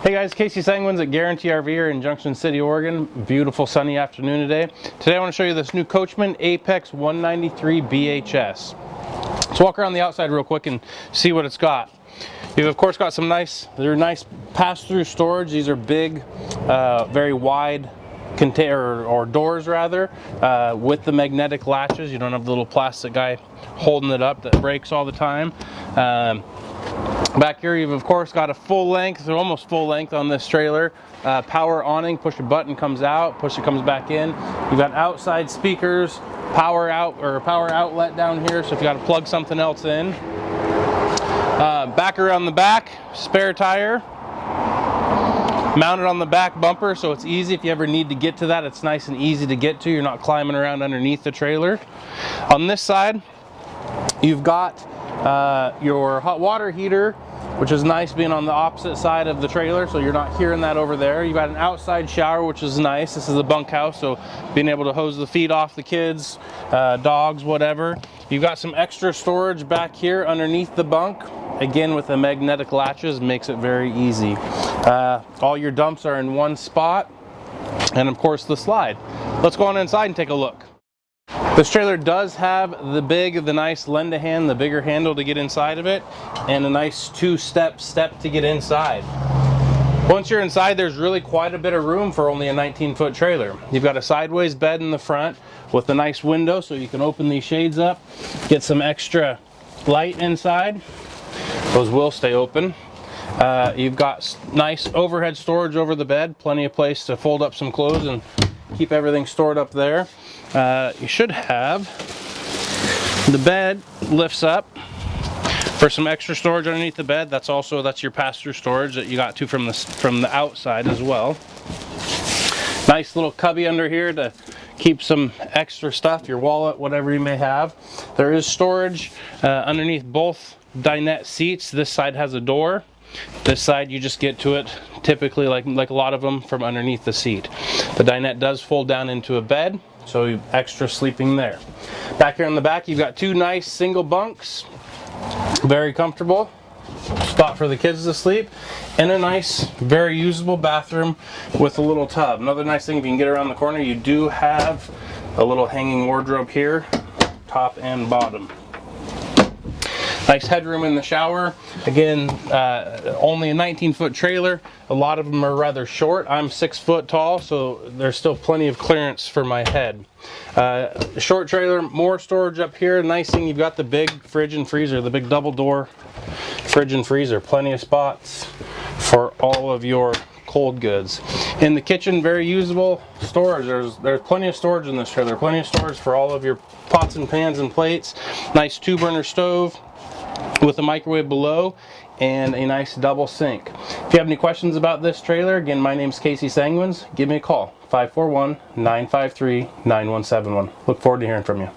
Hey guys, Casey Sanguins at Guarantee RV here in Junction City, Oregon. Beautiful sunny afternoon today. Today I want to show you this new Coachmen Apex 193 BHS. Let's walk around the outside real quick and see what it's got. You've of course got some nice pass-through storage. These are big, very wide container or doors rather, with the magnetic latches. You don't have the little plastic guy holding it up that breaks all the time. Back here you've of course got a full length, or almost full length on this trailer. Power awning, push a button, comes out, push it, comes back in. You've got outside speakers, power out or power outlet down here, so if you got to plug something else in. Back around the back, spare tire. Mounted on the back bumper, so it's easy if you ever need to get to that. It's nice and easy to get to. You're not climbing around underneath the trailer. On this side, you've got your hot water heater, which is nice being on the opposite side of the trailer, so you're not hearing that over there. You've got an outside shower, which is nice. This is a bunkhouse, so being able to hose the feet off the kids, dogs, whatever. You've got some extra storage back here underneath the bunk. Again, with the magnetic latches, makes it very easy. All your dumps are in one spot, and of course the slide. Let's go on inside and take a look. This trailer does have the nice lend-a-hand, the bigger handle to get inside of it, and a nice two-step to get inside. Once you're inside, there's really quite a bit of room for only a 19-foot trailer. You've got a sideways bed in the front with a nice window, so you can open these shades up, get some extra light inside. Those will stay open. You've got nice overhead storage over the bed, plenty of place to fold up some clothes and keep everything stored up there. You should have, the bed lifts up for some extra storage underneath the bed. That's your pass-through storage that you got to from the outside as well. Nice little cubby under here to keep some extra stuff, your wallet, whatever you may have. There is storage underneath both dinette seats. This side has a door. This side you just get to it typically like a lot of them from underneath the seat. The dinette does fold down into a bed, so you extra sleeping there. Back here on the back you've got two nice single bunks, very comfortable spot for the kids to sleep, and a nice, very usable bathroom with a little tub. Another nice thing, if you can get around the corner, you do have a little hanging wardrobe here, top and bottom. Nice headroom in the shower. Again, only a 19-foot trailer. A lot of them are rather short. I'm 6 foot tall, so there's still plenty of clearance for my head. Short trailer, more storage up here. Nice thing, you've got the big fridge and freezer, the big double door fridge and freezer. Plenty of spots for all of your cold goods. In the kitchen, very usable storage. There's plenty of storage in this trailer. Plenty of storage for all of your pots and pans and plates. Nice 2-burner stove with a microwave below and a nice double sink. If you have any questions about this trailer, again, my name's Casey Sanguins. Give me a call, 541-953-9171. Look forward to hearing from you.